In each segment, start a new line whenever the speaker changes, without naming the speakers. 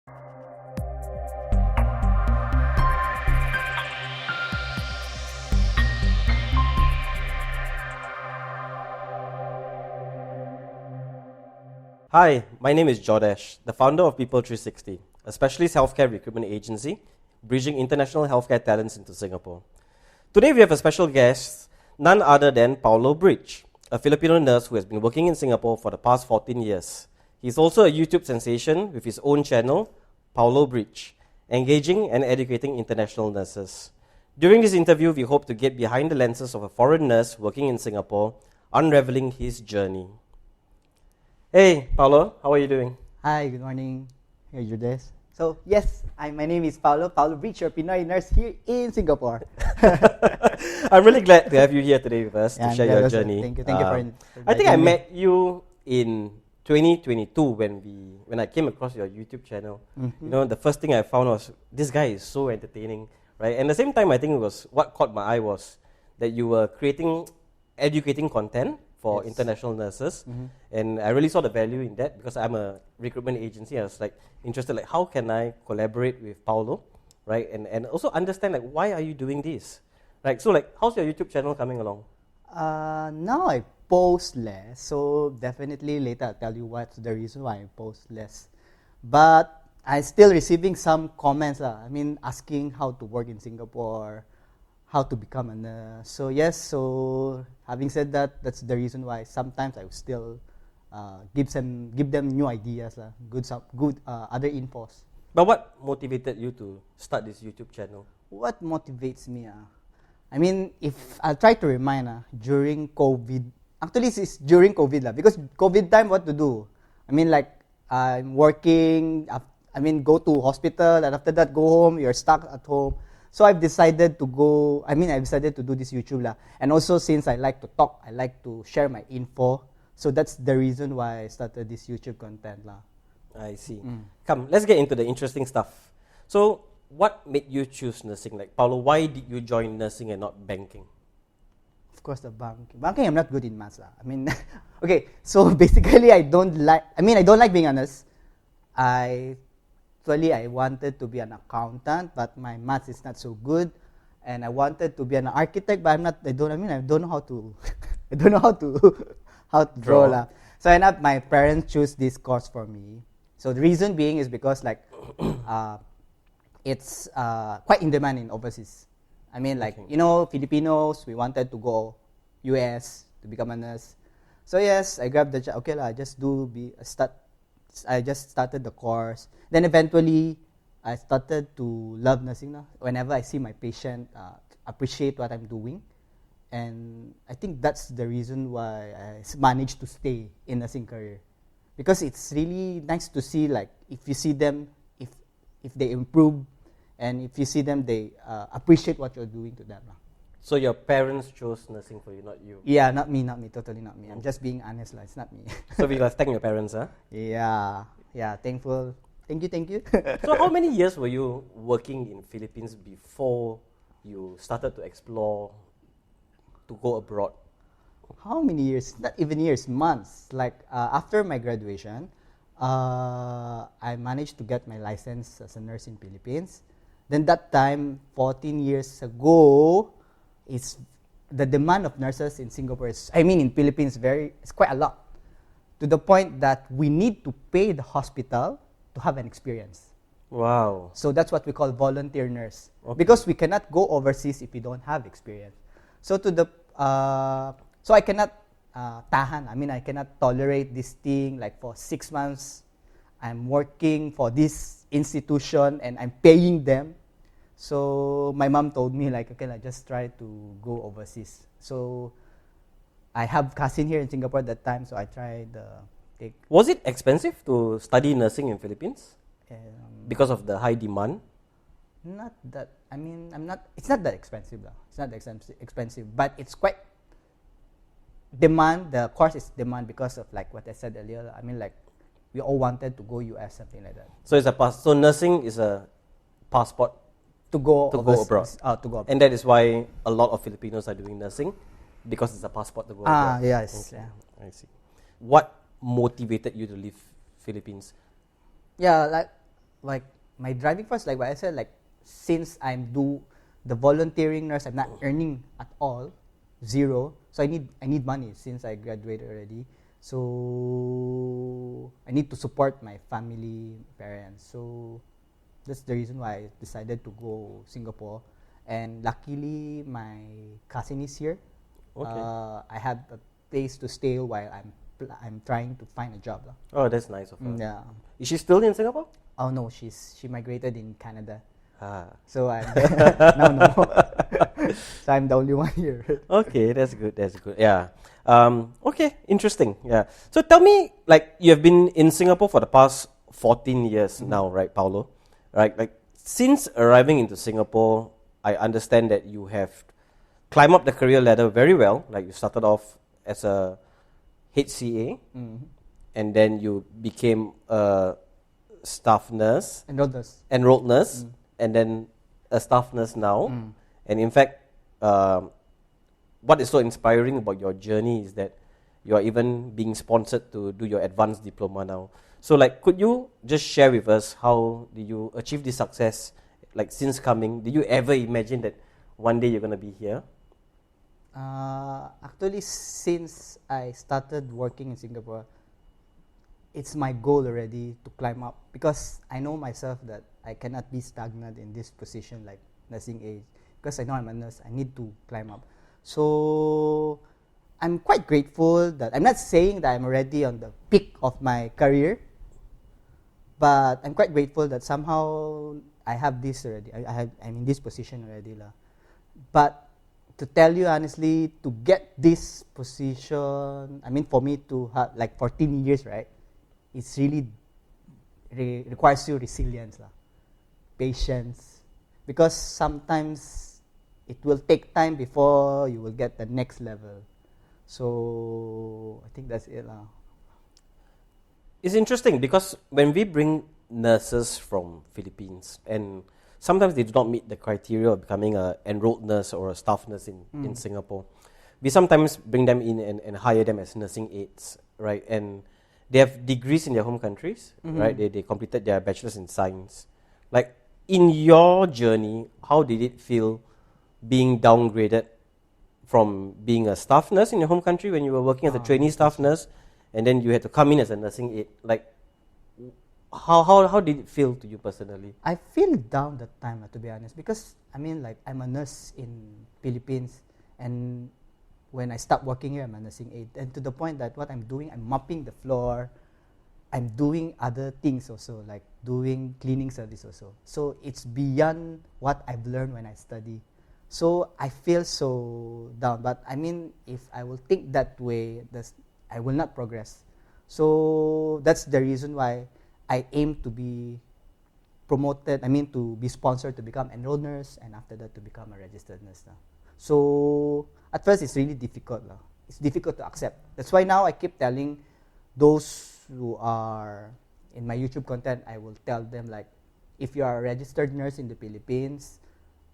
Hi, my name is Jordash, the founder of People360, a specialist healthcare recruitment agency bridging international healthcare talents into Singapore. Today we have a special guest, none other than Paulo Breech, a Filipino nurse who has been working in Singapore for the past 14 years. He's also a YouTube sensation with his own channel, Paulo Breech, engaging and educating international nurses. During this interview, we hope to get behind the lenses of a foreign nurse working in Singapore, unraveling his journey. Hey, Paulo, how are you doing?
Hi, good morning. Here, Judas. So, yes, my name is Paulo Breech, your Pinoy nurse here in Singapore.
I'm really glad to have you here today with us to share your
also.
journey.
Thank you for
I think I met you in 2022 when I came across your YouTube channel.
Mm-hmm.
You know, the first thing I found was, this guy is so entertaining, right? And at the same time, I think it was what caught my eye was that you were educating content for international nurses, and I really saw the value in that because I'm a recruitment agency. I was like interested, like how can I collaborate with Paulo, right? And also understand like why are you doing this, right? So like how's your YouTube channel coming along?
Now I post less, so definitely later I'll tell you what's the reason why I post less. But I'm still receiving some comments, I mean asking how to work in Singapore, how to become a nurse. So yes, so having said that, that's the reason why sometimes I will still give them new ideas, good other infos.
But what motivated you to start this YouTube channel?
What motivates me? I mean, if I'll try to remind, during COVID, actually it's during COVID, because COVID time, what to do? I mean, like, I'm working, go to hospital, and after that, go home, you're stuck at home. So I've decided to do this YouTube. And also, since I like to talk, I like to share my info. So that's the reason why I started this YouTube content.
I see. Come, let's get into the interesting stuff. So, what made you choose nursing? Like, Paulo, why did you join nursing and not banking?
Of course, the banking. Banking, I'm not good in maths. I mean, okay, so basically, I don't like being a nurse. Actually, I wanted to be an accountant, but my maths is not so good, and I wanted to be an architect, but I don't know how to, how to draw. So I ended up, my parents choose this course for me. So the reason being is because it's quite in demand in overseas. I mean, Filipinos, we wanted to go US to become a nurse. So yes, I grabbed the job. Okay, I just started the course. Then eventually, I started to love nursing. Whenever I see my patient, appreciate what I'm doing. And I think that's the reason why I managed to stay in nursing career. Because it's really nice to see, if you see them, if they improve, and if you see them, they appreciate what you're doing to them.
So your parents chose nursing for you, not you?
Yeah, not me, totally not me. I'm just being honest, it's not me.
So we must thank your parents, huh?
Yeah, thankful. Thank you.
So how many years were you working in Philippines before you started to explore to go abroad?
How many years? Not even years, months. After my graduation, I managed to get my license as a nurse in Philippines. Then that time, 14 years ago, the demand of nurses in Singapore in Philippines, it's quite a lot. To the point that we need to pay the hospital to have an experience.
Wow.
So that's what we call volunteer nurse. Okay. Because we cannot go overseas if we don't have experience. So so I cannot tahan. I cannot tolerate this thing. For 6 months, I'm working for this institution and I'm paying them. So my mom told me just try to go overseas. So I have cousin here in Singapore at that time, so I tried.
Was it expensive to study nursing in Philippines? Because of the high demand?
Not that. It's not that expensive, though. It's not that expensive, but it's quite demand. The course is demand because of what I said earlier. We all wanted to go US, something like that.
So So nursing is a passport
to go
abroad. And that is why a lot of Filipinos are doing nursing, because it's a passport to go abroad.
Yes.
Okay. Yeah. I see. What motivated you to leave Philippines?
Yeah, like my driving force, like what I said, like since I'm do the volunteering nurse, I'm not earning at all, zero. So I need money since I graduated already. So I need to support my family, parents. So that's the reason why I decided to go Singapore. And luckily, my cousin is here.
Okay.
I had a place to stay while I'm trying to find a job lah.
Oh, that's nice of her.
Yeah.
Is she still in Singapore?
Oh no, she migrated in Canada.
Ah.
So I'm now no. So I'm the only one here.
Okay, that's good. That's good. Yeah. Okay, interesting. Yeah. So tell me, like, you have been in Singapore for the past 14 years now, right, Paulo? Right. Like, since arriving into Singapore, I understand that you have climbed up the career ladder very well. Like, you started off as a HCA, and then you became a staff nurse, enrolled nurse, and then a staff nurse now. And in fact, what is so inspiring about your journey is that you are even being sponsored to do your advanced diploma now. So, like, could you just share with us how did you achieve this success? Like, since coming, did you ever imagine that one day you're going to be here?
Actually, since I started working in Singapore, it's my goal already to climb up, because I know myself that I cannot be stagnant in this position like nursing aide, because I know I'm a nurse. I need to climb up. So I'm quite grateful that I'm not saying that I'm already on the peak of my career, but I'm quite grateful that somehow I have this already. I'm in this position already lah. But to tell you honestly, to get this position, I mean, for me to have like 14 years, right? It's really requires you resilience lah, patience, because sometimes it will take time before you will get the next level. So I think that's it lah.
It's interesting because when we bring nurses from Philippines, and sometimes they do not meet the criteria of becoming an enrolled nurse or a staff nurse in Singapore, we sometimes bring them in and hire them as nursing aides, right? And they have degrees in their home countries, right? They completed their bachelor's in science. Like, in your journey, how did it feel being downgraded from being a staff nurse in your home country when you were working as a trainee staff nurse, and then you had to come in as a nursing aide? Like, how did it feel to you personally?
I feel down that time, to be honest, because I mean, like, I'm a nurse in Philippines, and when I stopped working here, I'm a nursing aide, and to the point that what I'm doing, I'm mopping the floor, I'm doing other things also, like doing cleaning service also. So it's beyond what I've learned when I study. So I feel so down. But I mean, if I will think that way, I will not progress. So that's the reason why I aim to be promoted, to be sponsored to become enrolled nurse, and after that to become a registered nurse now. So at first it's really difficult. It's difficult to accept. That's why now I keep telling those who are in my YouTube content, I will tell them, like, if you are a registered nurse in the Philippines,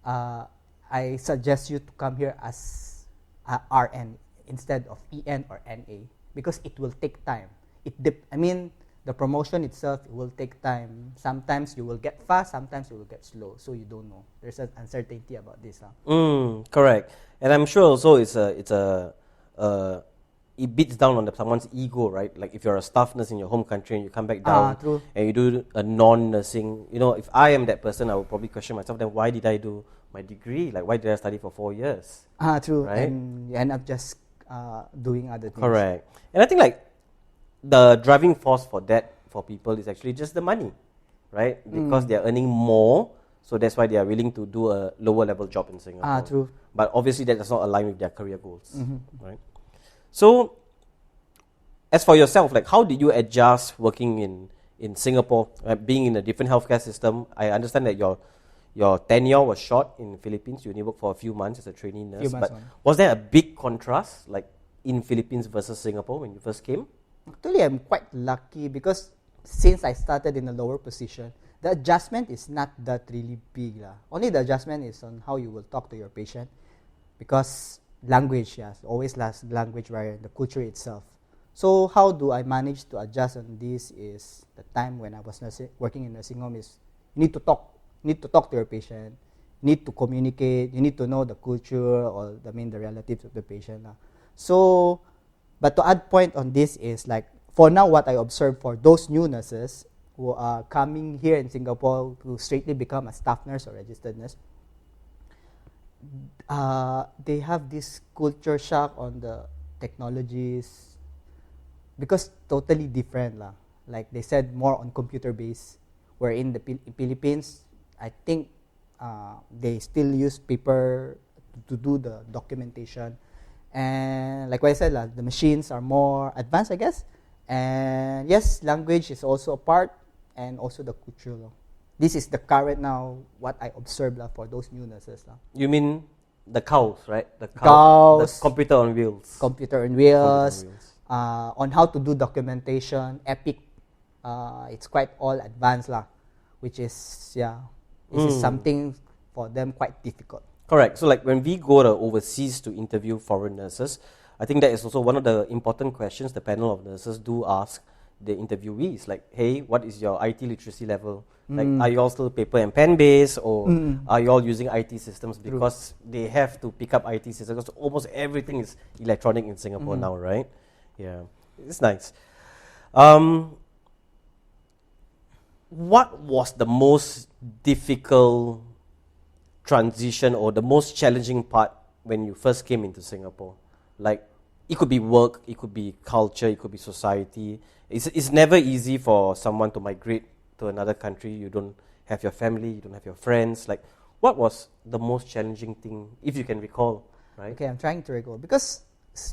I suggest you to come here as a RN instead of EN or NA, because it will take time. The promotion itself will take time. Sometimes you will get fast, sometimes you will get slow, so you don't know. There's an uncertainty about this.
Correct. And I'm sure also it beats down on someone's ego, right? Like, if you're a staff nurse in your home country and you come back down and you do a non-nursing, if I am that person, I would probably question myself, then why did I do my degree? Like, why did I study for 4 years?
True.
Right?
And you end up just doing other things.
Correct. And I think, like, the driving force for that, for people, is actually just the money, right? Because they're earning more, so that's why they are willing to do a lower level job in Singapore.
True.
But obviously that does not align with their career goals, right? So, as for yourself, like, how did you adjust working in Singapore, being in a different healthcare system? I understand that your tenure was short in Philippines. You only worked for a few months as a trainee nurse. But was there a big contrast, like, in Philippines versus Singapore when you first came?
Actually, I'm quite lucky because since I started in a lower position, the adjustment is not that really big. Only the adjustment is on how you will talk to your patient, because language, always language barrier, the culture itself. So how do I manage to adjust on this is the time when I was working in nursing home is You need to talk. You need to talk to your patient. You need to communicate. You need to know the culture or the relatives of the patient. So, but to add point on this is like for now, what I observe for those new nurses who are coming here in Singapore to straightly become a staff nurse or registered nurse, they have this culture shock on the technologies because totally different lah. Like they said, more on computer based. Where in the Philippines, I think they still use paper to do the documentation, and like what I said, the machines are more advanced, I guess. And yes, language is also a part, and also the culture. This is the current now what I observe for those new nurses.
You mean the cows, right? The
cows,
the computer on wheels.
Computer on wheels. On how to do documentation, Epic. It's quite all advanced which is this is something for them quite difficult.
Correct. So like when we go to overseas to interview foreign nurses, I think that is also one of the important questions the panel of nurses do ask the interviewees. Like, hey, what is your IT literacy level? Like, are you all still paper and pen based, or are you all using IT systems? Because they have to pick up IT systems because almost everything is electronic in Singapore now, right? Yeah, it's nice. What was the most difficult transition or the most challenging part when you first came into Singapore? Like, it could be work, it could be culture, it could be society. It's never easy for someone to migrate to another country. You don't have your family, you don't have your friends. Like, what was the most challenging thing, if you can recall, right?
Okay, I'm trying to recall. Because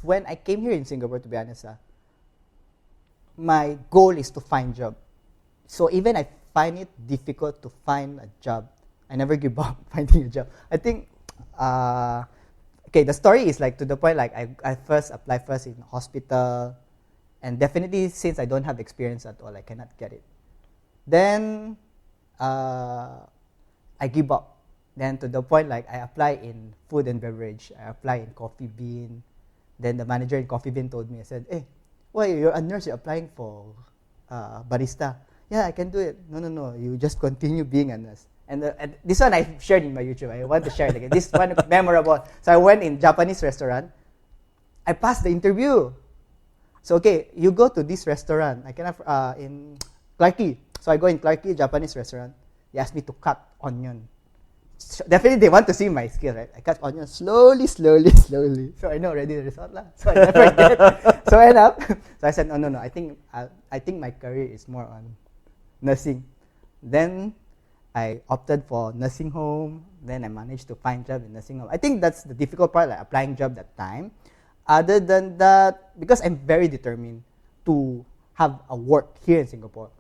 when I came here in Singapore, to be honest, my goal is to find job. So even I find it difficult to find a job, I never give up finding a job. I think, the story is like to the point like I first applied first in hospital, and definitely since I don't have experience at all, I cannot get it. Then I give up. Then to the point like I apply in food and beverage, I apply in coffee bean. Then the manager in coffee bean told me, I said, hey, why you're a nurse, you're applying for barista. Yeah, I can do it. No, you just continue being a nurse. And this one I shared in my YouTube. I want to share it again. This one memorable. So I went in Japanese restaurant. I passed the interview. So okay, you go to this restaurant. I can have in Clarke. So I go in Clarke, Japanese restaurant. They asked me to cut onion. So definitely they want to see my skill, right? I cut onion slowly. So I know already the result lah. So I never get. So I end up. So I said no. I think my career is more on nursing. Then I opted for nursing home. Then I managed to find job in nursing home. I think that's the difficult part, like applying job that time. Other than that, because I'm very determined to have a work here in Singapore.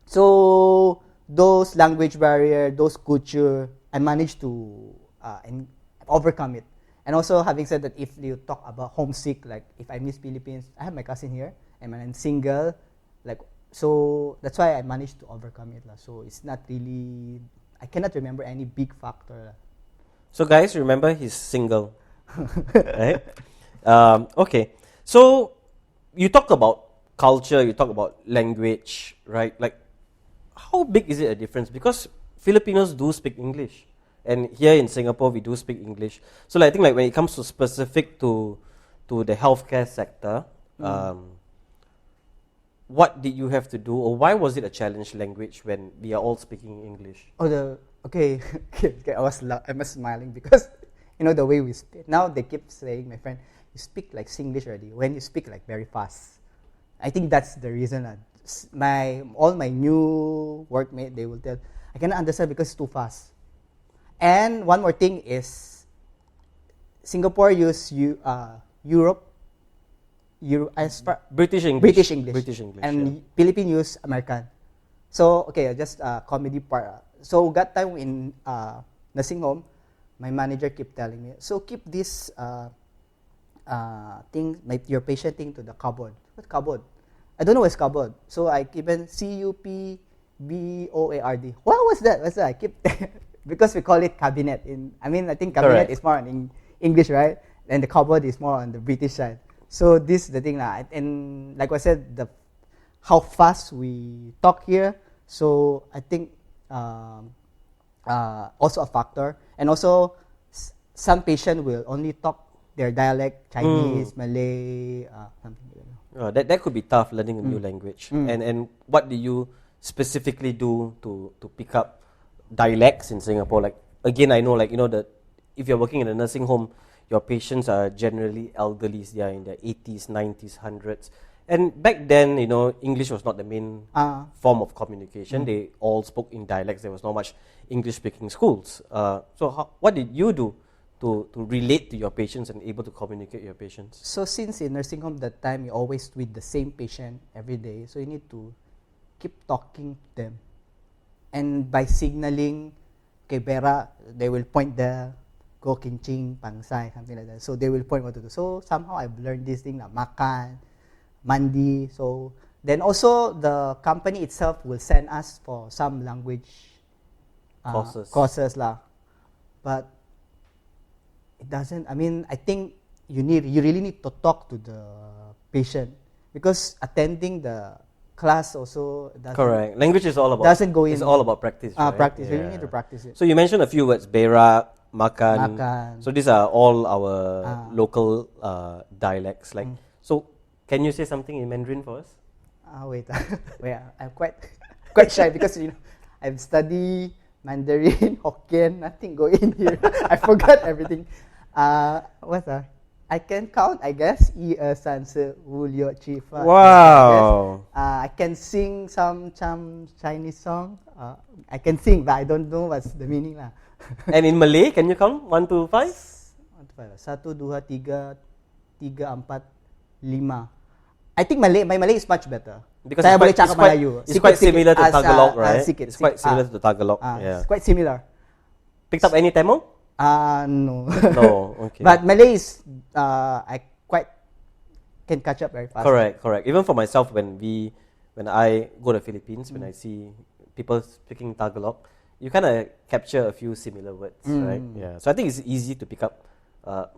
So those language barrier, those culture, I managed to overcome it. And also having said that, if you talk about homesick, like if I miss Philippines, I have my cousin here, and I'm single, like. So that's why I managed to overcome it. So it's not really, I cannot remember any big factor.
So guys, remember he's single, right? Okay, so you talk about culture, you talk about language, right? Like, how big is it a difference? Because Filipinos do speak English, and here in Singapore we do speak English. So like, I think like when it comes to specific to the healthcare sector, what did you have to do, or why was it a challenge language when we are all speaking English?
Okay, I was smiling because the way we speak. Now they keep saying, my friend, you speak like Singlish already. When you speak like very fast, I think that's the reason. All my new workmates, they will tell, I cannot understand because it's too fast. And one more thing is, Singapore use Europe.
British English.
And Philippines use American. So just comedy part. So that time in nursing home, my manager kept telling me, so keep this thing, your patient thing to the cupboard. What cupboard? I don't know what's cupboard. So I even CUPBOARD. What was that? I keep because we call it cabinet. I think cabinet is more in English, right? And the cupboard is more on the British side. So this is the thing now, and like I said, how fast we talk here. So I think also a factor. And also, some patient will only talk their dialect, Chinese, Malay, something like that.
That could be tough, learning a new language. And what do you specifically do to pick up dialects in Singapore? Like, again, I know, like, that if you're working in a nursing home, your patients are generally elderly. They are in their 80s, 90s, 100s. And back then, English was not the main form of communication. They all spoke in dialects. There was not much English-speaking schools. So what did you do to relate to your patients and able to communicate with your patients?
So since in nursing home that time, you always with the same patient every day, so you need to keep talking to them. And by signaling, okay, Bera, they will point there, go kinching, pangsai, something like that. So they will point what to do. So somehow I've learned this thing, like makan, mandi. So then also the company itself will send us for some language courses lah. But it doesn't. I mean, I think you really need to talk to the patient, because attending the class also doesn't.
Correct. Language is all about.
Doesn't go in.
It's all about practice. Right?
Practice. You really need to practice it.
So you mentioned a few words: berak, makan. So these are all our local dialects. Like, so can you say something in Mandarin for us?
Wait. I'm quite shy because I've studied Mandarin, Hokkien, nothing go in here. I forgot everything. What's that? I can count, I guess.
Wow.
I can sing some Chinese song. I can sing, but I don't know what's the meaning lah.
And in Malay, can you count 1 to 5?
1 to 5. 1, 2, 3, 4, 5. I think my Malay is much better.
Because it's quite similar to Tagalog, right? It's quite similar to Tagalog.
It's quite similar.
Picked up any Tamil?
No.
No, okay.
But Malay is, I quite can catch up very fast.
Correct. Even for myself, when I go to the Philippines, when I see people speaking Tagalog, you kind of capture a few similar words, right? Yeah. So I think it's easy to pick up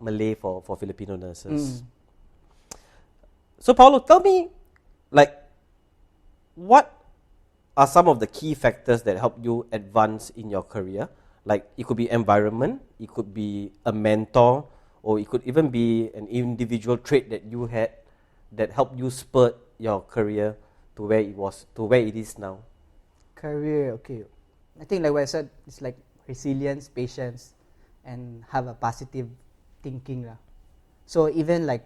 Malay for Filipino nurses. So Paulo, tell me, like, what are some of the key factors that help you advance in your career? Like, it could be environment, it could be a mentor, or it could even be an individual trait that you had that helped you spur your career to where it is now.
Career, okay. I think like what I said, it's like resilience, patience, and have a positive thinking lah. So even like,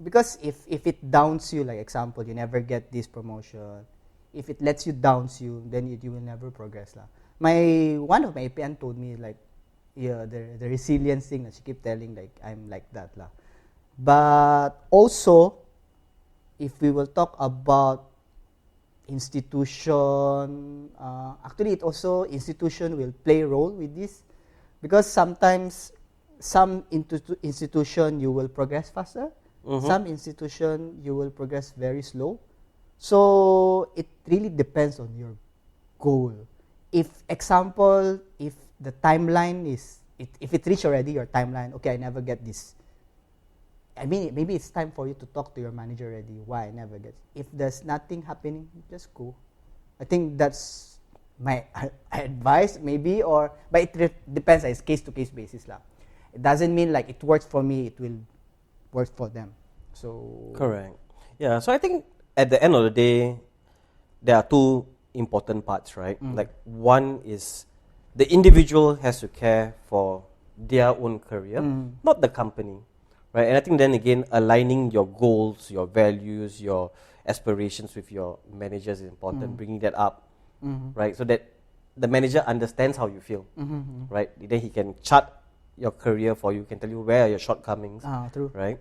because if it downs you, like example, you never get this promotion. If it lets you downs you, then you will never progress lah. One of my Ep.1 told me like, the resilience thing that she keep telling, like I'm like that lah. But also, if we will talk about institution, actually it also institution will play a role with this, because sometimes some institution you will progress faster, some institution you will progress very slow. So it really depends on your goal. If the timeline is, if it reach already your timeline, okay, I never get this. I mean, maybe it's time for you to talk to your manager already. Why I never get? If there's nothing happening, just go. I think that's my advice, maybe, but it depends. It's case to case basis lah. It doesn't mean like it works for me, it will work for them. So
correct. Yeah. So I think at the end of the day, there are two important parts, right? Like, one is the individual has to care for their own career, not the company, right? And I think then again, aligning your goals, your values, your aspirations with your managers is important, bringing that up, right? So that the manager understands how you feel, right? Then he can chart your career for you, can tell you where are your shortcomings,
true.
right?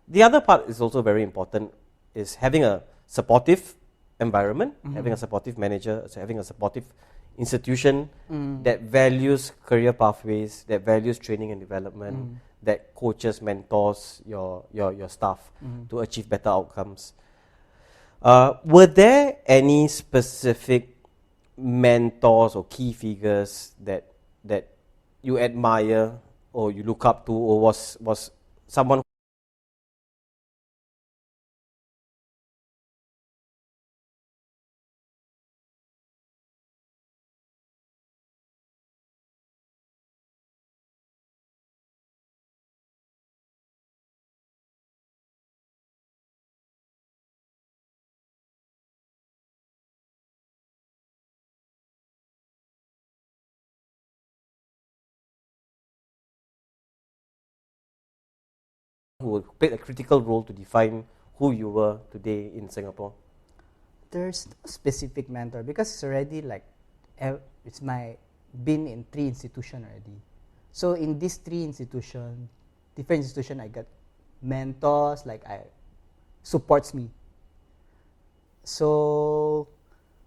The other part is also very important, is having a supportive environment, having a supportive manager, having a supportive institution that values career pathways, that values training and development, that coaches, mentors your staff to achieve better outcomes. Were there any specific mentors or key figures that you admire or you look up to, or was someone who played a critical role to define who you were today in Singapore?
There's no specific mentor because it's already like it's my been in 3 institutions already. So in these 3 institutions, different institution, I got mentors like I supports me. So,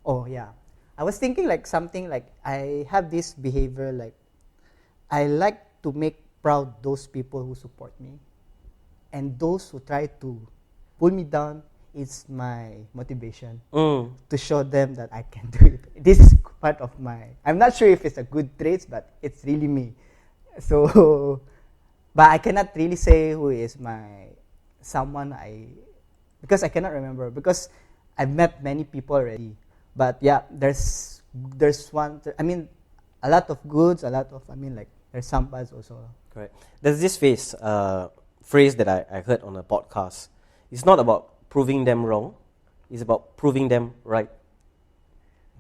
oh yeah, I was thinking like something like I have this behavior like I like to make proud those people who support me, and those who try to pull me down. It's my motivation to show them that I can do it. This is part of my. I'm not sure if it's a good trait, but it's really me. So, but I cannot really say who is my someone because I cannot remember because I've met many people already. But yeah, there's one. I mean, a lot of goods, a lot of. I mean, like there's some bads also.
Correct. There's this phrase that I heard on a podcast. It's not about proving them wrong, it's about proving them right.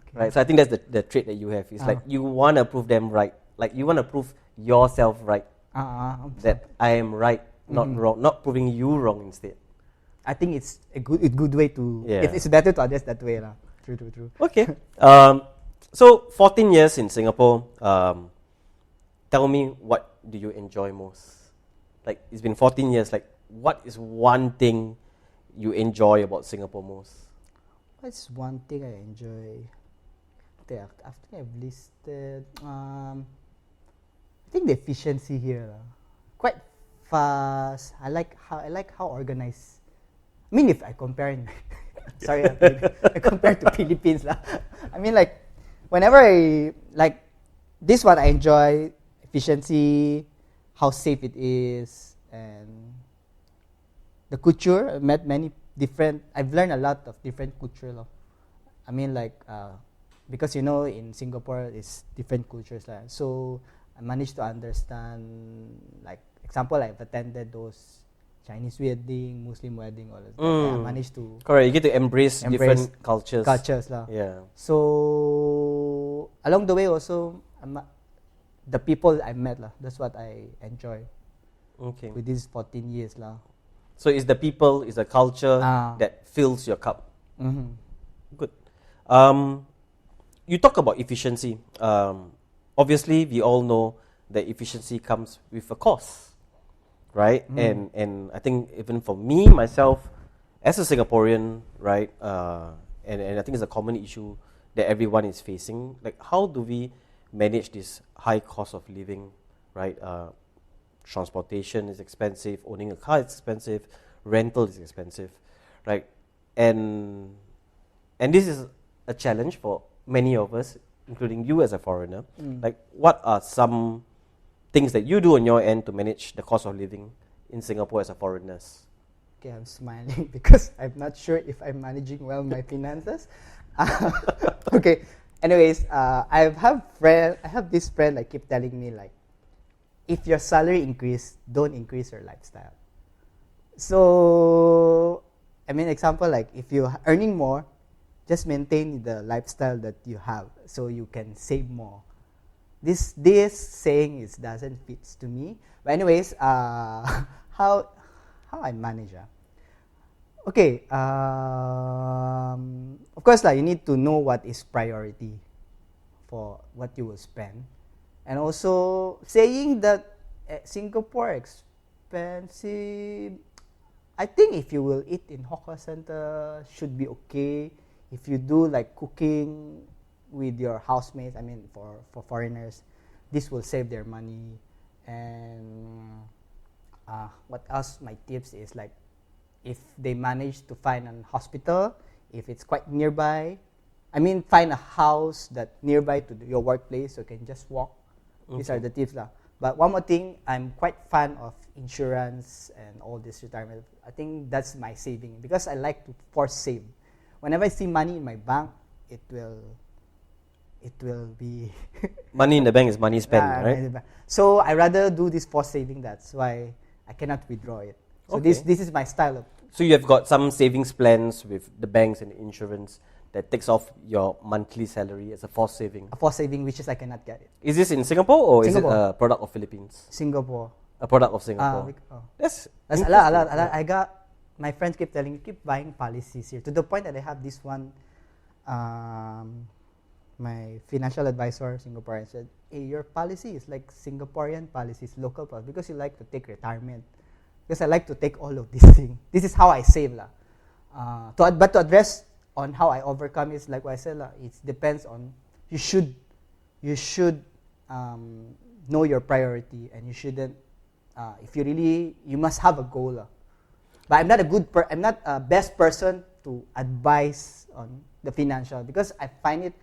Okay. Right. So I think that's the trait that you have. It's like you want to prove them right. Like you want to prove yourself right. That I am right, not wrong, not proving you wrong instead.
I think it's a good way to. Yeah. It's better to address that way, lah. True.
Okay. So 14 years in Singapore. Tell me, what do you enjoy most? Like it's been 14 years. Like what is one thing you enjoy about Singapore most?
What's one thing I enjoy? After I've listed, I think the efficiency here, quite fast. I like how organized. I mean, if I compare, sorry, I compare to Philippines lah. I mean, like whenever I like this one, I enjoy efficiency, how safe it is, and the culture. I met many different. I've learned a lot of different culture. I mean, like because in Singapore it's different cultures. So I managed to understand. Like example, I've attended those Chinese wedding, Muslim wedding, all that. I managed to.
Correct. You get to embrace different cultures. Yeah.
So along the way also, the people I met that's what I enjoy.
Okay.
With these 14 years
So it's the people, it's the culture that fills your cup.
Mm-hmm.
Good. You talk about efficiency. Obviously, we all know that efficiency comes with a cost, right? And I think even for me, myself, as a Singaporean, right, and I think it's a common issue that everyone is facing. Like, how do we manage this high cost of living, right? Transportation is expensive, owning a car is expensive, rental is expensive, right? And this is a challenge for many of us, including you as a foreigner. Like, what are some things that you do on your end to manage the cost of living in Singapore as a foreigner?
Okay, I'm smiling because I'm not sure if I'm managing well my finances. Okay, anyways, I have this friend like keep telling me like, if your salary increase, don't increase your lifestyle. So, I mean, example like if you're earning more, just maintain the lifestyle that you have so you can save more. This saying doesn't fit to me. But anyways, how I manage? Okay, of course, you need to know what is priority for what you will spend. And also, saying that Singapore expensive, I think if you will eat in hawker center, should be okay. If you do like cooking with your housemates, I mean for foreigners, this will save their money. And what else? My tips is like, if they manage to find a hospital, if it's quite nearby, I mean find a house that nearby to your workplace so you can just walk. These are the tips But one more thing, I'm quite fan of insurance and all this retirement. I think that's my saving because I like to force save. Whenever I see money in my bank, it will be
money in the bank is money spent, right?
So I rather do this force saving. That's why I cannot withdraw it. So this is my style of.
So you have got some savings plans with the banks and the insurance that takes off your monthly salary as a forced saving.
A forced saving, which is I cannot get it.
Is this in Singapore or is it a product of Philippines?
Singapore.
a product of Singapore. That's
a lot. I got my friends keep telling me keep buying policies here to the point that I have this one. My financial advisor Singaporean said, "Hey, your policy is like Singaporean policies, local policy, because you like to take retirement. Because I like to take all of these things. This is how I save lah. But to address on how I overcome is like what I said lah. It depends on you should know your priority, and you shouldn't. If you must have a goal lah. But I'm not I'm not a best person to advise on the financial, because I find it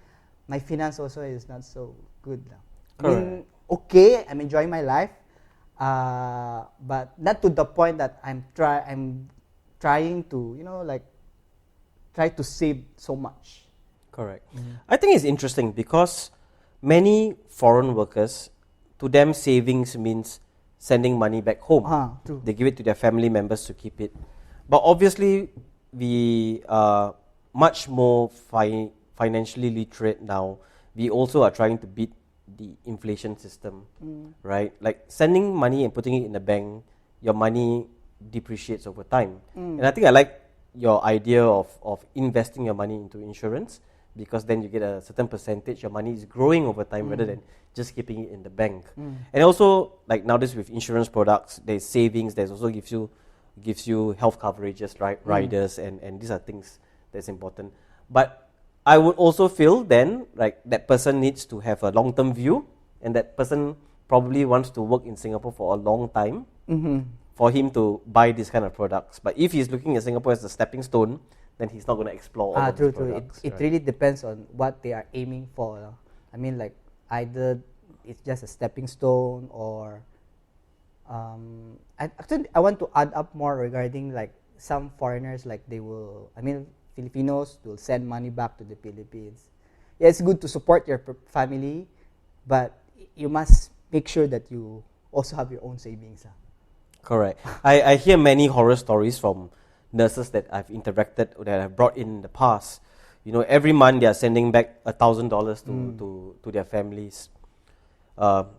my finance also is not so good now. I mean, okay, I'm enjoying my life, but not to the point that I'm trying to try to save so much.
Correct. I think it's interesting because many foreign workers, to them, savings means sending money back home.
True.
They give it to their family members to keep it. But obviously, we are much more financially literate now. We also are trying to beat the inflation system, right? Like sending money and putting it in the bank, your money depreciates over time. And I think I like your idea of investing your money into insurance, because then you get a certain percentage, your money is growing over time rather than just keeping it in the bank. And also, like nowadays with insurance products, there's savings, there's also gives you health coverages, right? Riders, and these are things that's important. But I would also feel then, like that person needs to have a long-term view, and that person probably wants to work in Singapore for a long time for him to buy these kind of products. But if he's looking at Singapore as a stepping stone, then he's not going to explore all of these products.
It really depends on what they are aiming for. I mean, like either it's just a stepping stone, or actually I want to add up more regarding like some foreigners, like Filipinos will send money back to the Philippines. Yeah, it's good to support your family, but you must make sure that you also have your own savings.
Correct. I hear many horror stories from nurses that I've interacted or that I've brought in the past. You know, every month they are sending back $1,000 to their families.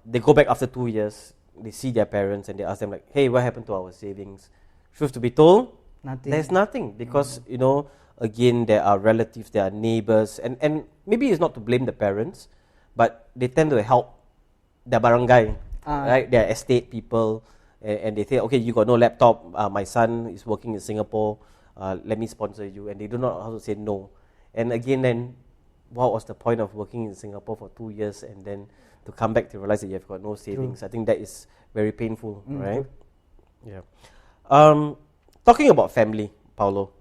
They go back after 2 years. They see their parents and they ask them like, "Hey, what happened to our savings?" Truth to be told, there's nothing, because again, there are relatives, there are neighbors, and maybe it's not to blame the parents, but they tend to help their barangay, right? Their estate people, and they say, "Okay, you got no laptop, my son is working in Singapore, let me sponsor you," and they do not know how to say no. And again, then, what was the point of working in Singapore for 2 years and then to come back to realize that you've got no savings? I think that is very painful, right? Yeah. Talking about family, Paulo,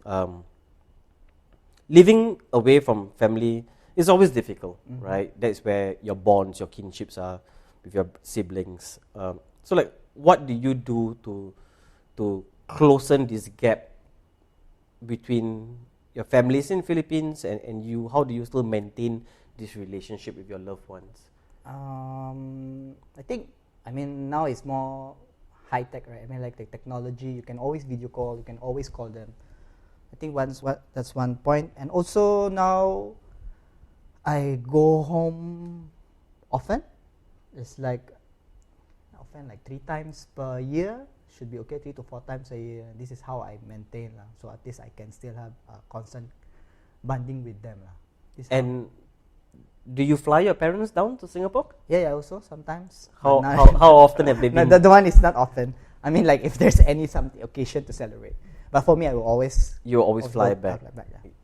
living away from family is always difficult, right? That's where your bonds, your kinships are with your siblings. So, like, what do you do to closen this gap between your families in Philippines and you? How do you still maintain this relationship with your loved ones?
I think, now it's more high tech, right? Like the technology, you can always video call, you can always call them. I think that's one point. And also now, I go home often. It's like 3 times per year should be okay. 3 to 4 times a year. This is how I maintain so at least I can still have a constant bonding with them
And do you fly your parents down to Singapore?
Yeah, also sometimes.
How often have they been?
No, the one is not often. Like if there's any occasion to celebrate. But for me, I will always.
You will always fly back.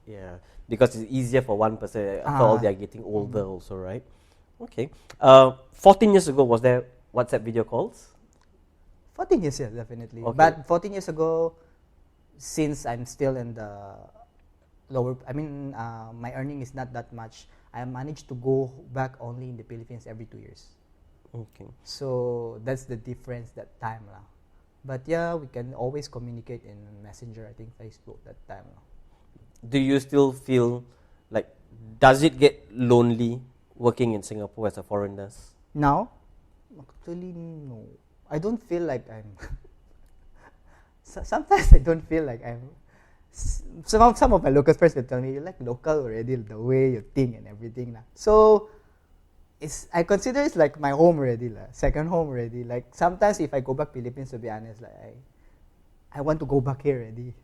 Yeah,
because it's easier for one person. After all, they are getting older also, right? Okay. 14 years ago, was there WhatsApp video calls?
14 years, yeah, definitely.
Okay.
But 14 years ago, since I'm still in the lower, my earning is not that much. I managed to go back only in the Philippines every 2 years.
Okay.
So that's the difference that time lah. But yeah, we can always communicate in Messenger, I think Facebook that time lah.
Do you still feel like, does it get lonely working in Singapore as a foreigner?
Now? Actually, no. I don't feel like I'm... Sometimes I don't feel like I'm... Some of my local friends will tell me, "You're like local already, the way you think and everything." So, I consider it's like my home already, second home already. Like sometimes if I go back Philippines, to be honest, like I want to go back here already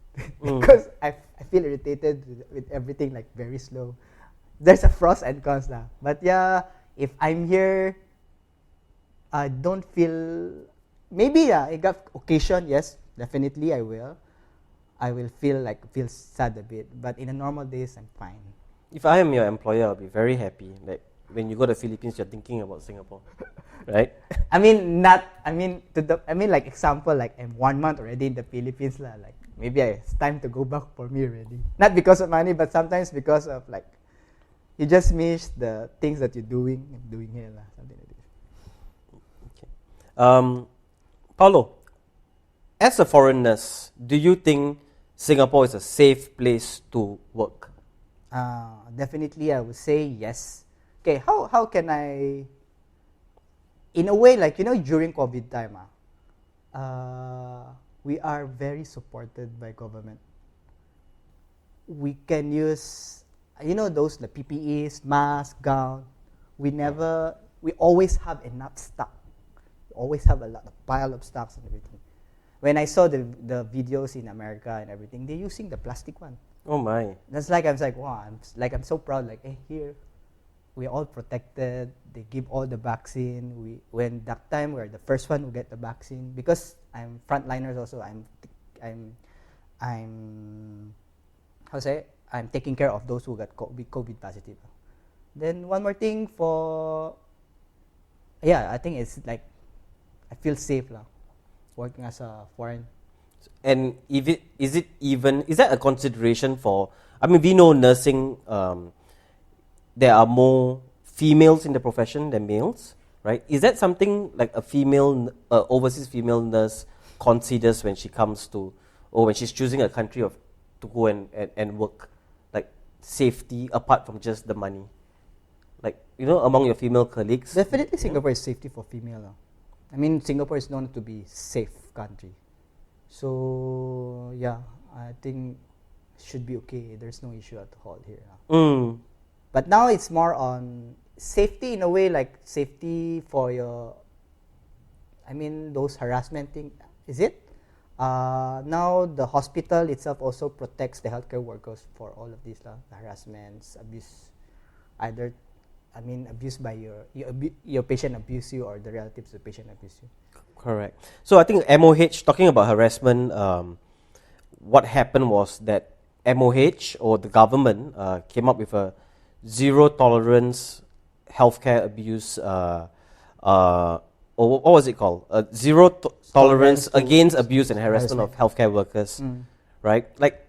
because I feel irritated with everything, like very slow. There's a pros and cons lah. But yeah, if I'm here, I don't feel. Maybe I got occasion. Yes, definitely I will. I will feel sad a bit. But in the normal days, I'm fine.
If I am your employer, I'll be very happy. Like when you go to the Philippines, you're thinking about Singapore, right?
Like example, like I'm 1 month already in the Philippines lah. Like maybe it's time to go back for me already. Not because of money, but sometimes because of like you just miss the things that you're doing here lah. Something like this.
Okay. Paulo, as a foreign nurse, do you think Singapore is a safe place to work?
Definitely, I would say yes. Okay, how can I? In a way, like during COVID time, we are very supported by government. We can use, those the PPEs, mask, gown. We always have enough stock. We always have a lot of pile of stocks and everything. When I saw the videos in America and everything, they're using the plastic one.
Oh my!
That's like I was like, wow! I'm so proud. Like, hey, here, we're all protected. They give all the vaccine. When that time we're the first one who get the vaccine because I'm frontliners also. I'm taking care of those who got COVID positive. Then one more thing I think it's like I feel safe lah, working as a foreign.
And is that a consideration for? I mean, we know nursing. There are more females in the profession than males, right? Is that something like a overseas female nurse considers when she comes to, or when she's choosing a country to go and work, like safety apart from just the money, like among your female colleagues?
Definitely, Singapore is safety for female. I mean, Singapore is known to be safe country. So yeah, I think it should be okay. There's no issue at all here. But now it's more on safety in a way, like safety for those harassment thing. Is it? Now the hospital itself also protects the healthcare workers for all of these the harassments, abuse, abused by your patient abuse you or the relatives of the patient abuse you.
Correct. So I think MOH, talking about harassment, what happened was that MOH or the government came up with a zero tolerance healthcare abuse, or what was it called? Zero tolerance against abuse and harassment of healthcare workers, right? Like,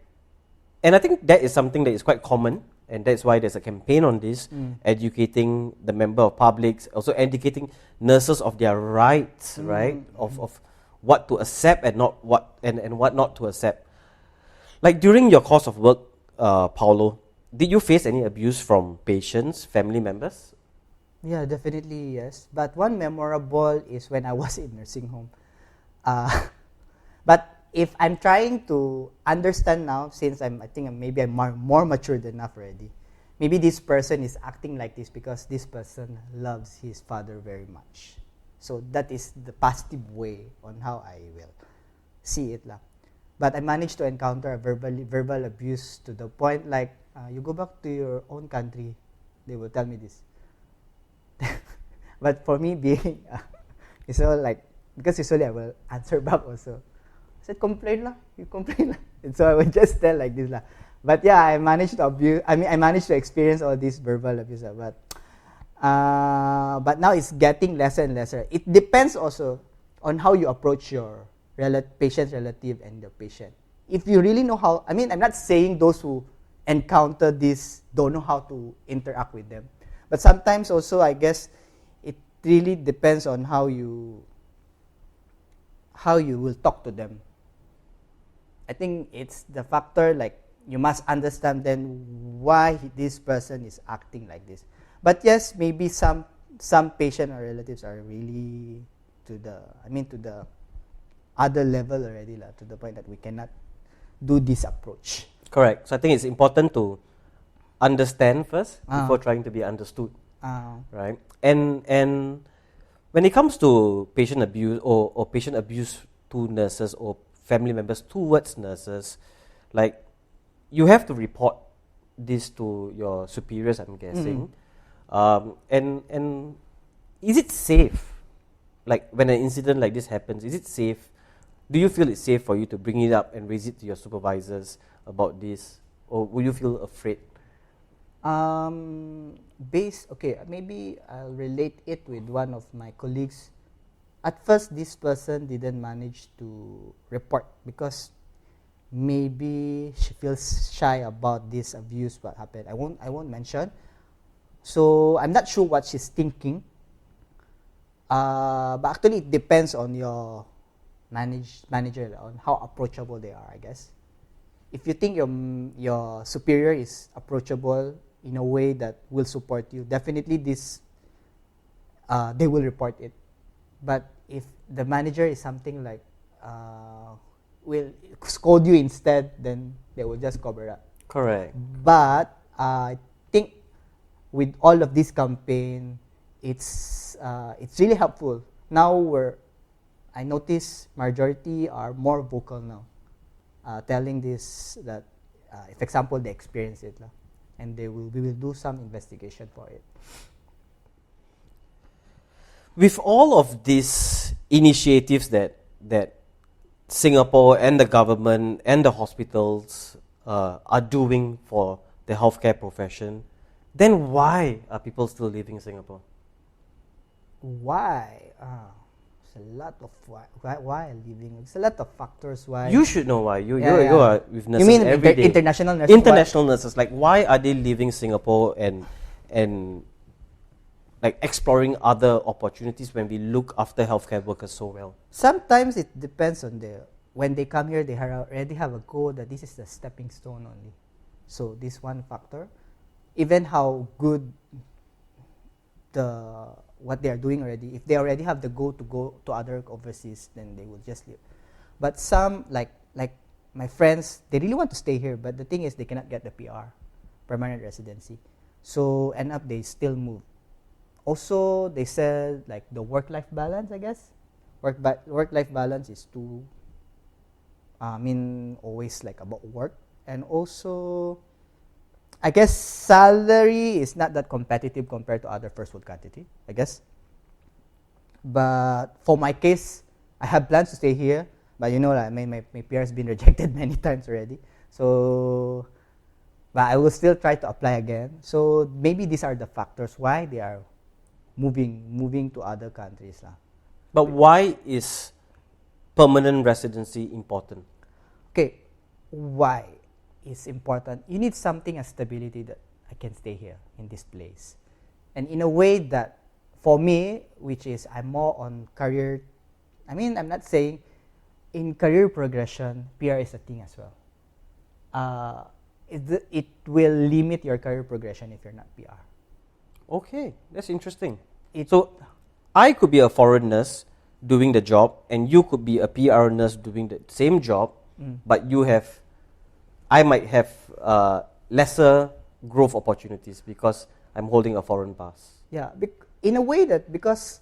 and I think that is something that is quite common. And that's why there's a campaign on this, educating the member of publics, also educating nurses of their rights, right? Of what to accept and not what not to accept. Like during your course of work, Paulo, did you face any abuse from patients, family members?
Yeah, definitely yes. But one memorable is when I was in nursing home. But if I'm trying to understand now, since I'm more matured enough already, maybe this person is acting like this because this person loves his father very much. So that is the positive way on how I will see it lah. But I managed to encounter a verbal abuse to the point like, you go back to your own country, they will tell me this. But for me being, because usually I will answer back also. I said, you complain lah. And so I would just tell like this lah. But yeah, I managed to experience all this verbal abuse. But now it's getting lesser and lesser. It depends also on how you approach your patient's relative and the patient. If you really know how, I'm not saying those who encounter this don't know how to interact with them. But sometimes also, I guess, it really depends on how you will talk to them. I think it's the factor like you must understand then why this person is acting like this. But yes, maybe some patient or relatives are really to the other level already to the point that we cannot do this approach.
Correct. So I think it's important to understand first before trying to be understood. right? And when it comes to patient abuse or patient abuse to nurses or family members towards nurses, like you have to report this to your superiors, I'm guessing. And is it safe? Like when an incident like this happens, is it safe? Do you feel it's safe for you to bring it up and raise it to your supervisors about this, or will you feel afraid?
Maybe I'll relate it with one of my colleagues. At first, this person didn't manage to report because maybe she feels shy about this abuse, what happened. I won't mention. So I'm not sure what she's thinking. But actually, it depends on your manager on how approachable they are, I guess. If you think your superior is approachable in a way that will support you, definitely they will report it. But if the manager is something like will scold you instead, then they will just cover up.
Correct.
But I think with all of this campaign, it's really helpful. Now I notice majority are more vocal now, telling this that, if example they experience it, and we will do some investigation for it.
With all of these initiatives that Singapore and the government and the hospitals are doing for the healthcare profession, then why are people still leaving Singapore?
Why? There's a lot of why leaving. There's a lot of factors why.
You should know why. You are with nurses.
You mean
every day.
International nurses?
International nurses. Like, why are they leaving Singapore and like exploring other opportunities when we look after healthcare workers so well?
Sometimes it depends on when they come here, they already have a goal that this is the stepping stone only. So this one factor, even how good what they are doing already, if they already have the goal to go to other overseas, then they will just leave. But some, like my friends, they really want to stay here, but the thing is they cannot get the PR, permanent residency. So end up they still move. Also, they said like the work-life balance, I guess. Work-life balance is too, always like about work. And also, I guess salary is not that competitive compared to other first world country, I guess. But for my case, I have plans to stay here. But my PR has been rejected many times already. So, but I will still try to apply again. So maybe these are the factors why they are moving to other countries.
But why is permanent residency important?
Okay, why is important? You need something as stability that I can stay here in this place. And in a way that, for me, which is I'm more on career, I'm not saying in career progression, PR is a thing as well. It will limit your career progression if you're not PR.
Okay, that's interesting. So, I could be a foreign nurse doing the job, and you could be a PR nurse doing the same job, but I might have lesser growth opportunities because I'm holding a foreign pass.
Yeah, in a way that, because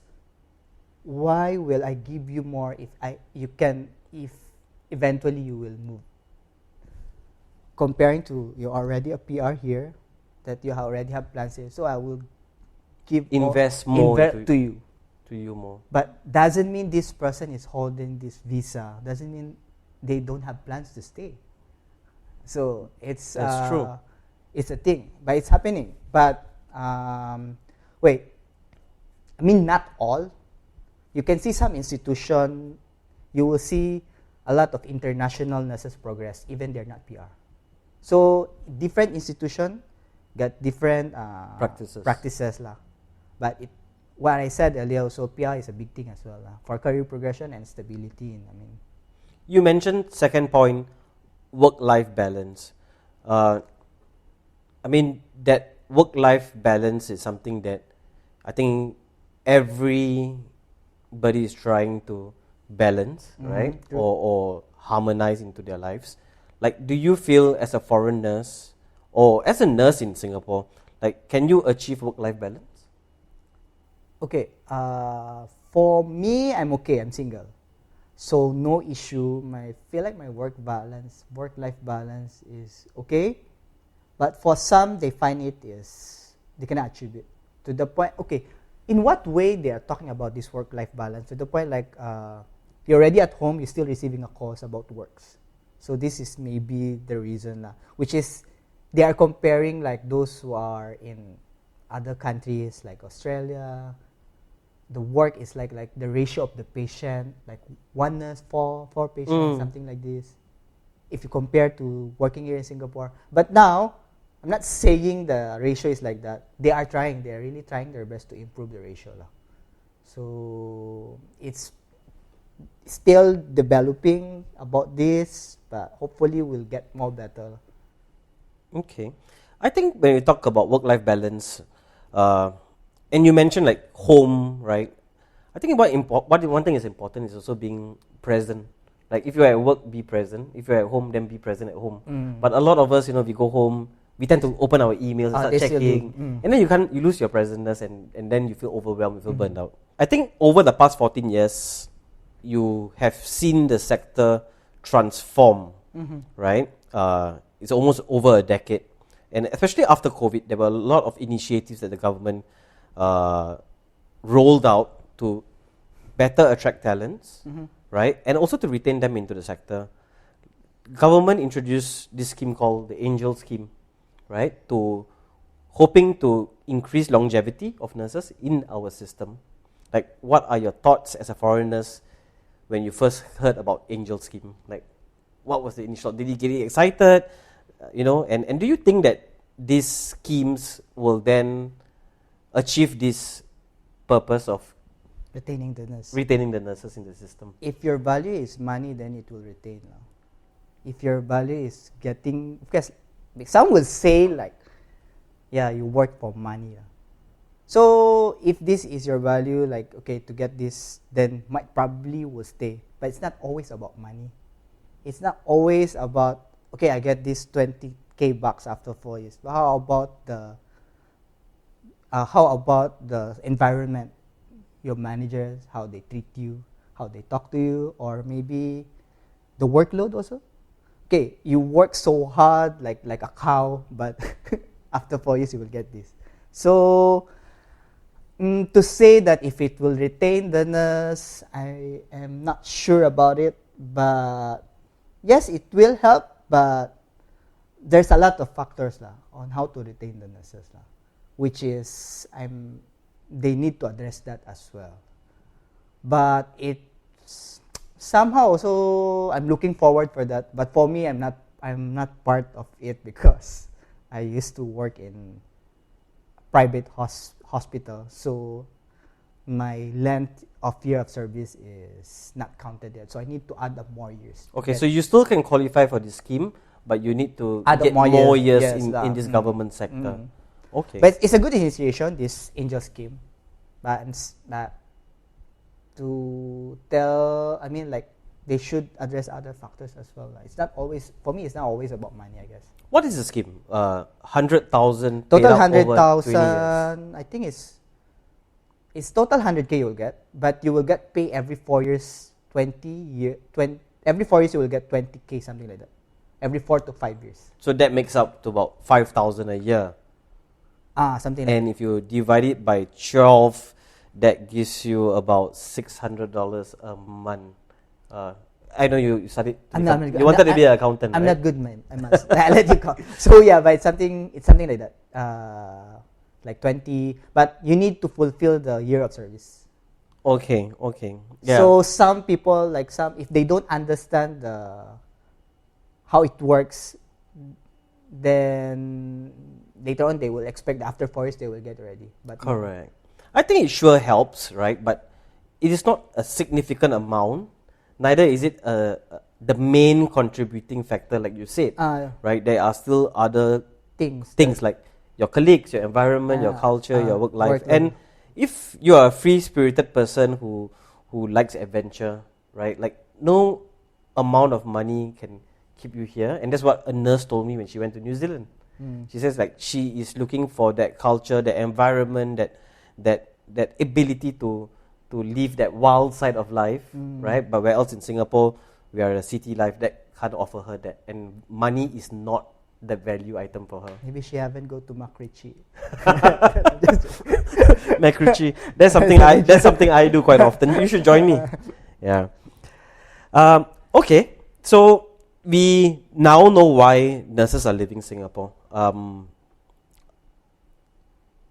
why will I give you more if eventually you will move? Comparing to you're already a PR here, that you already have plans here, so I will
invest more
to you
more.
But doesn't mean this person is holding this visa. Doesn't mean they don't have plans to stay. So
that's true.
It's a thing, but it's happening. But not all. You can see some institution. You will see a lot of international nurses progress, even they're not PR. So different institution got different practices lah. But what I said earlier, also PR is a big thing as well for career progression and stability.
You mentioned second point, work-life balance. That work-life balance is something that I think everybody is trying to balance, right? Or harmonize into their lives. Like, do you feel as a foreign nurse or as a nurse in Singapore, like, can you achieve work-life balance?
Okay, for me, I'm okay. I'm single, so no issue. I feel like my work-life balance is okay. But for some, they find they cannot achieve it to the point. Okay, in what way they are talking about this work-life balance? To the point like you're already at home, you're still receiving a calls about works. So this is maybe the reason, which is they are comparing like those who are in other countries like Australia. The work is like the ratio of the patient, like one nurse four patients, something like this. If you compare to working here in Singapore, but now I'm not saying the ratio is like that. They are trying. They are really trying their best to improve the ratio, lah. So it's still developing about this, but hopefully we'll get more better.
Okay. I think when we talk about work-life balance, and you mentioned like home, right? I think one thing is important is also being present. Like if you're at work, be present. If you're at home, then be present at home. But a lot of us, we go home, we tend to open our emails and start checking. And then you lose your presentness and then you feel overwhelmed, you feel burned out. I think over the past 14 years, you have seen the sector transform, right? It's almost over a decade. And especially after COVID, there were a lot of initiatives that the government rolled out to better attract talents, right? And also to retain them into the sector. Government introduced this scheme called the Angel Scheme, right? Hoping to increase longevity of nurses in our system. Like, what are your thoughts as a foreigner when you first heard about Angel Scheme? Like, what was the initial? Did you get excited? And do you think that these schemes will then achieve this purpose of
retaining the
nurses in the system?
If your value is money, then it will retain. If your value is getting, because some will say like, yeah, you work for money. So if this is your value, like, okay, to get this, then might probably will stay. But it's not always about money. It's not always about, okay, I get this 20K bucks after 4 years. But how about the environment? Your managers, how they treat you, how they talk to you, or maybe the workload also. Okay, you work so hard like a cow, but after 4 years you will get this. So to say that if it will retain the nurse, I am not sure about it. But yes, it will help. But there's a lot of factors on how to retain the nurses, which is they need to address that as well. But it's somehow also I'm looking forward for that. But for me, I'm not part of it because I used to work in private hospital, so my length of year of service is not counted yet. So I need to add up more years.
Okay, so you still can qualify for this scheme, but you need to
add
get more years in this government sector. Okay.
But it's a good initiation, this Angel Scheme. But to tell, they should address other factors as well. It's not always, for me, it's not always about money, I guess.
What is the scheme? 100,000
total 100,000. I think it's total 100K you'll get, but you will get pay every 4 years. Every 4 years you will get 20K, something like that. Every 4 to 5 years.
So that makes up to about 5,000 a year.
Something like
and if you divide it by 12, that gives you about $600 a month. I know you studied. You wanted to be an accountant.
I'm
right?
not good, man. I must. I let you go. So yeah, but it's something like that. Like 20, but you need to fulfill the year of service.
Okay. Yeah.
So some people, if they don't understand how it works, then later on they will expect that after 4 years they will get ready. But
correct. I think it sure helps, right? But it is not a significant amount. Neither is it the main contributing factor, like you said, right? There are still other things like your colleagues, your environment, your culture, your work life. And if you are a free-spirited person who likes adventure, right? Like no amount of money can keep you here. And that's what a nurse told me when she went to New Zealand. She says like she is looking for that culture, that environment, that that ability to live that wild side of life, right? But where else in Singapore, we are a city life that can't offer her that, and money is not the value item for her.
Maybe she haven't go to Makrichi.
Macritchie. That's something I do quite often. You should join me. Yeah. Okay. So we now know why nurses are leaving Singapore.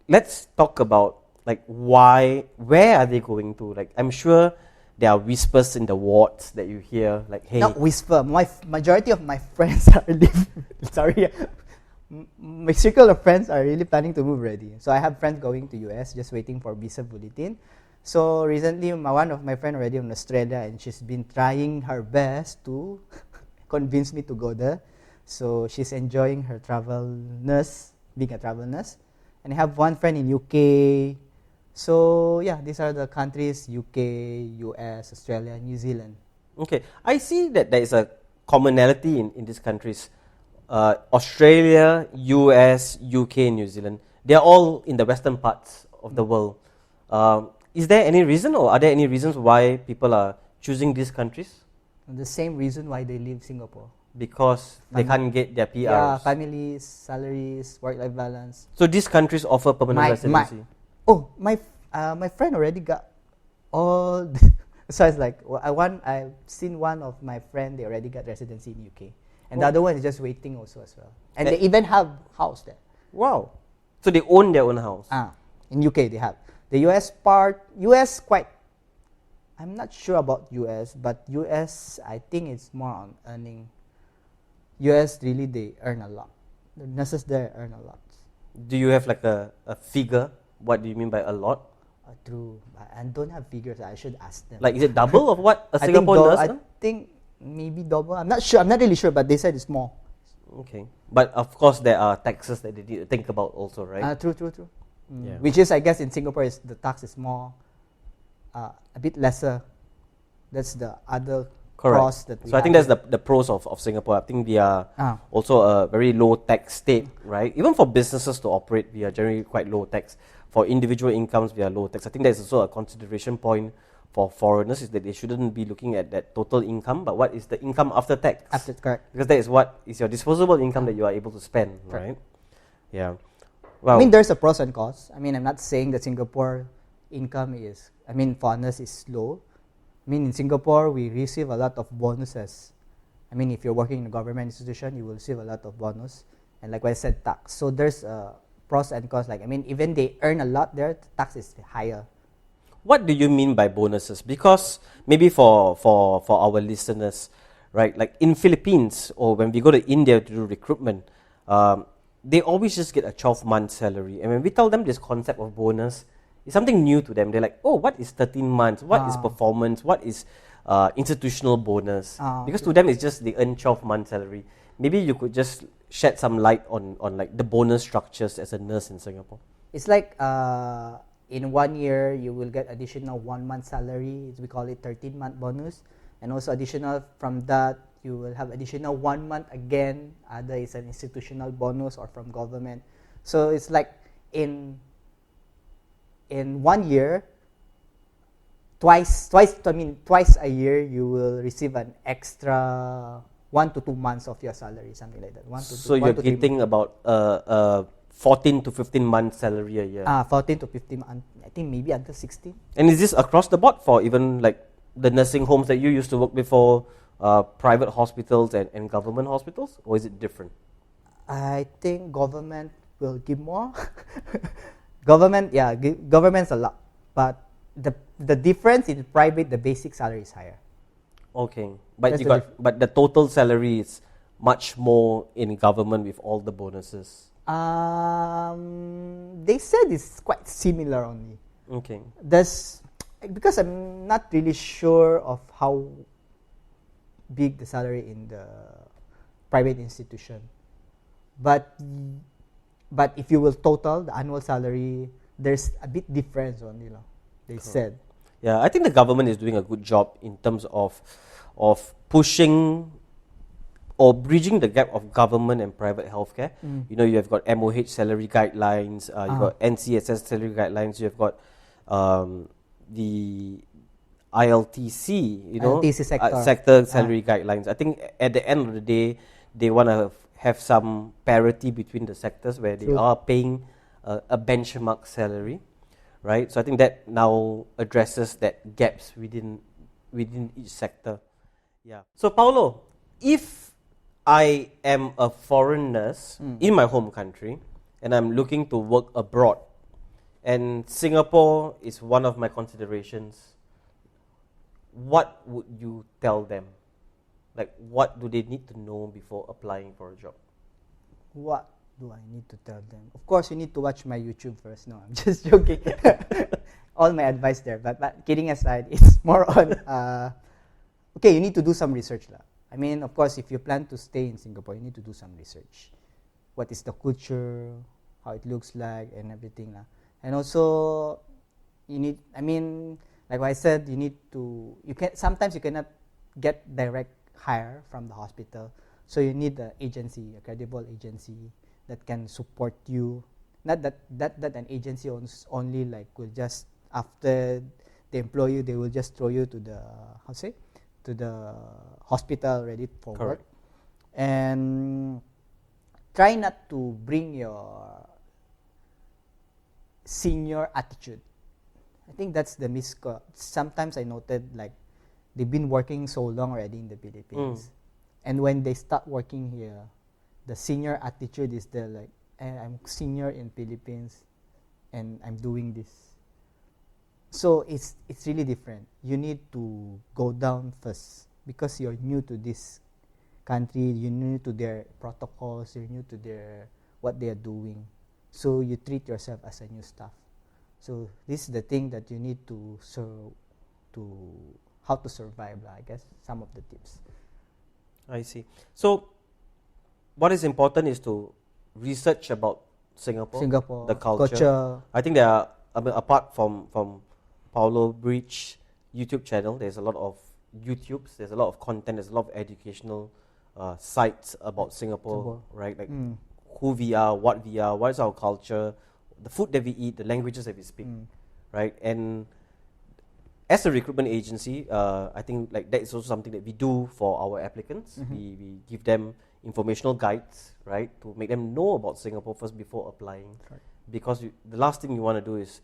Let's talk about like where are they going to? Like, I'm sure there are whispers in the wards that you hear. Like, hey,
Not whisper. Majority of my friends are my circle of friends are really planning to move already. So I have friends going to US, just waiting for visa bulletin. So recently, one of my friends already in Australia, and she's been trying her best to convince me to go there. So she's enjoying her being a travel nurse. And I have one friend in UK. So yeah, these are the countries: UK, US, Australia, New Zealand.
okay. I see that there is a commonality in these countries. Australia, US, UK, New Zealand. They are all in the western parts of the world. Is there any reason, or are there any reasons why people are choosing these countries?
The same reason why they leave Singapore.
Because they can't get their PRs.
Yeah, families, salaries, work-life balance.
So these countries offer permanent residency.
My friend already got all. So it's like I've seen one of my friend, they already got residency in UK, and the other one is just waiting also as well. And they even have house there.
Wow! So they own their own house.
In UK they have. The US part, US quite. I'm not sure about US, but US I think it's more on earning. US really they earn a lot. The nurses there earn a lot.
Do you have like a figure? What do you mean by a lot?
True. I don't have figures. I should ask them.
Like, is it double of what a
I
Singapore nurse
I
earns?
think maybe double. I'm not sure. I'm not really sure, but they said it's more.
Okay. But of course there are taxes that they need to think about also, right?
True.
Yeah.
Which is, I guess, in Singapore, the tax is more, a bit lesser. That's the other pros that we
So I think that's the pros of Singapore. I think we are also a very low tax state, right? Even for businesses to operate, we are generally quite low tax. For individual incomes, we are low tax. I think that's also a consideration point for foreigners, is that they shouldn't be looking at that total income, but what is the income after tax?
Correct.
Because that is what is your disposable income that you are able to spend, right? Yeah. Wow.
I mean, there's a pros and cons. I mean, I'm not saying that Singapore income is, for us is low. I mean, in Singapore, we receive a lot of bonuses. I mean, if you're working in a government institution, you will receive a lot of bonus. And like I said, tax. So there's pros and cons. Even they earn a lot there, the tax is higher.
What do you mean by bonuses? Because maybe for our listeners, right? Like in Philippines, or when we go to India to do recruitment, they always just get a 12-month salary. And when we tell them this concept of bonus, it's something new to them. They're like, oh, what is 13 months? What is performance? What is institutional bonus? Because to them, it's just they earn 12-month salary. Maybe you could just shed some light on like the bonus structures as a nurse in Singapore.
It's like in 1 year, you will get additional 1 month salary. We call it 13-month bonus. And also additional from that, you will have additional 1 month again. Either it's an institutional bonus or from government. So it's like in 1 year, twice a year, you will receive an extra 1 to 2 months of your salary, something like that.
So you're getting about 14 to 15 months salary a year.
14 to 15, I think maybe until 16.
And is this across the board for even like the nursing homes that you used to work before, private hospitals and government hospitals, or is it different?
I think government will give more. Government's a lot, but the difference in private, the basic salary is higher.
Okay, but but the total salary is much more in government with all the bonuses.
They said it's quite similar only.
Okay.
Because I'm not really sure of how big the salary in the private institution, but if you will total the annual salary, there's a bit difference only, they said.
Yeah, I think the government is doing a good job in terms of pushing or bridging the gap of government and private healthcare. You know, you have got MOH salary guidelines, you've got NCSS salary guidelines, you have got the ILTC,
ILTC sector.
sector salary guidelines. I think at the end of the day, they want to have some parity between the sectors where they are paying a benchmark salary, right? So I think that now addresses that gaps within each sector. Yeah. So Paulo, if I am a foreign nurse in my home country and I'm looking to work abroad, and Singapore is one of my considerations, what would you tell them? Like, what do they need to know before applying for a job?
What do I need to tell them? Of course, you need to watch my YouTube first. No, I'm just joking. All my advice there. But kidding aside, it's more on, okay, you need to do some research. I mean, of course, if you plan to stay in Singapore, you need to do some research. What is the culture, how it looks like, and everything. And also, you need, I mean, like what I said, sometimes you cannot get direct hire from the hospital. So you need an agency, a credible agency that can support you. Not that an agency only will just, after they employ you, they will just throw you to the hospital ready for work. And try not to bring your senior attitude. I think that's the sometimes I noted, they've been working so long already in the Philippines. And when they start working here, the senior attitude is there, I'm senior in Philippines and I'm doing this. So it's really different. You need to go down first because you're new to this country, you're new to their protocols, you're new to what they are doing. So you treat yourself as a new staff. So this is the thing that you need to how to survive, I guess, some of the tips.
I see. So what is important is to research about Singapore, the culture. I think there are, apart from Paulo Breech YouTube channel, there's a lot of YouTubes, there's a lot of content, there's a lot of educational sites about Singapore, right? Like who we are, what is our culture, the food that we eat, the languages that we speak, right? And as a recruitment agency, I think that is also something that we do for our applicants. We give them informational guides, right, to make them know about Singapore first before applying. Right. Because the last thing you want to do is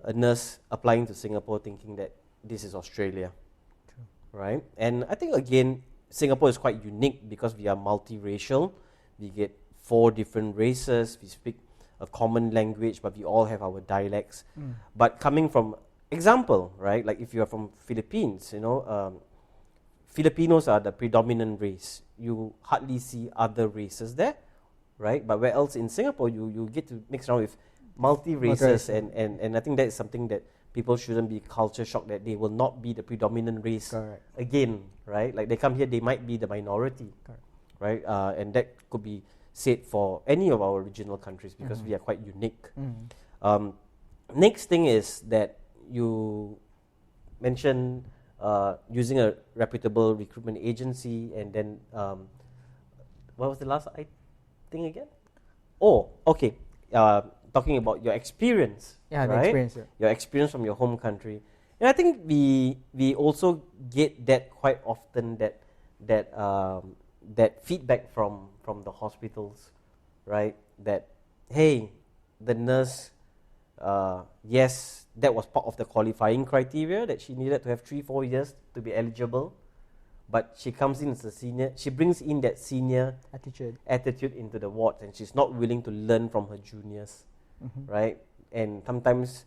a nurse applying to Singapore thinking that this is Australia, right? And I think, again, Singapore is quite unique because we are multiracial. We get 4 different races. We speak a common language, but we all have our dialects. But coming from example, right? Like if you are from Philippines, Filipinos are the predominant race. You hardly see other races there, right? But where else in Singapore, you get to mix around with multi-races, and I think that is something that people shouldn't be culture shocked that they will not be the predominant race again, right? Like they come here, they might be the minority, right? And that could be said for any of our regional countries because we are quite unique. Next thing is that you mentioned using a reputable recruitment agency, and then what was the last thing again? Oh, okay. Talking about your experience,
right?
The experience, your experience from your home country, and I think we also get that quite often, that feedback from the hospitals, right? That hey, the nurse, yes, that was part of the qualifying criteria that she needed to have 3-4 years to be eligible, but she comes in as a senior. She brings in that senior attitude into the ward, and she's not willing to learn from her juniors, right? And sometimes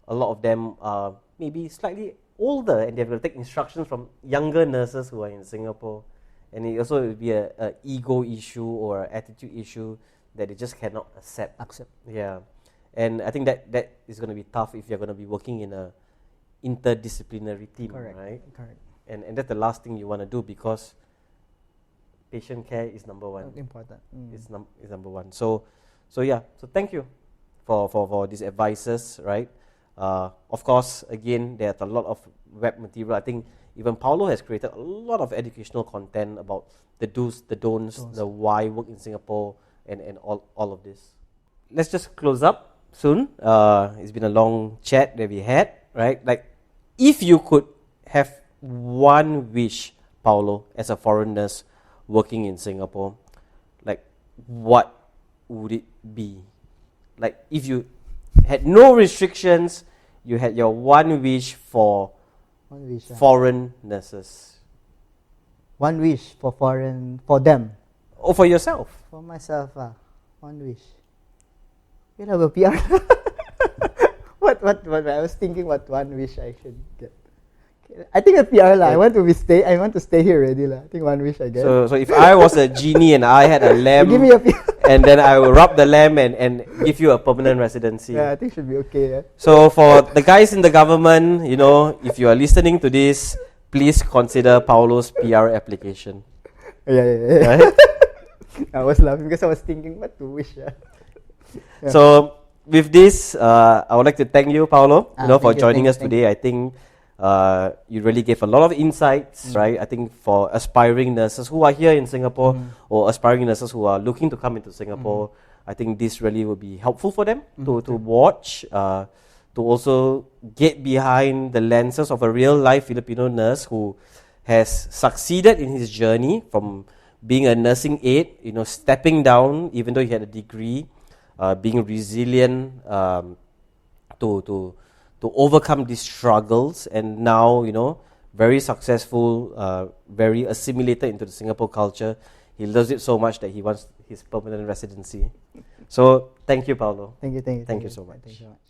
a lot of them are maybe slightly older, and they have to take instructions from younger nurses who are in Singapore, and it also will be a ego issue or an attitude issue that they just cannot accept. Yeah. And I think that is going to be tough if you're going to be working in a interdisciplinary team, right?
Correct.
And that's the last thing you want to do because patient care is number one.
Important.
It's number one. So yeah. So thank you for these advices, right? Of course, again, there's a lot of web material. I think even Paulo has created a lot of educational content about the do's, the don'ts, the why work in Singapore, and all of this. Let's just close up. soon. It's been a long chat that we had, right? Like, if you could have one wish, Paulo, as a foreign nurse working in Singapore, like, what would it be? Like, if you had no restrictions, you had your one wish for foreign nurses.
One wish for them.
Or for yourself.
For myself, one wish. You have a PR. What? I was thinking what one wish I should get. I think a PR lah. I want to stay here already lah. I think one wish I get.
So if I was a genie and I had a lamp,
give me a PR.
and then I will rub the lamp and give you a permanent residency.
Yeah, I think should be okay. Yeah.
So for the guys in the government, you know, if you are listening to this, please consider Paulo's PR application.
Yeah.
Right?
I was laughing because I was thinking what to wish. Yeah.
So with this, I would like to thank you, Paulo, for joining us today. I think you really gave a lot of insights, right? I think for aspiring nurses who are here in Singapore or aspiring nurses who are looking to come into Singapore, I think this really will be helpful for them to watch, to also get behind the lenses of a real life Filipino nurse who has succeeded in his journey from being a nursing aide, stepping down even though he had a degree, being resilient to overcome these struggles, and now, very successful, very assimilated into the Singapore culture. He loves it so much that he wants his permanent residency. So, thank you, Paulo.
Thank you
so much.
Thank you so much.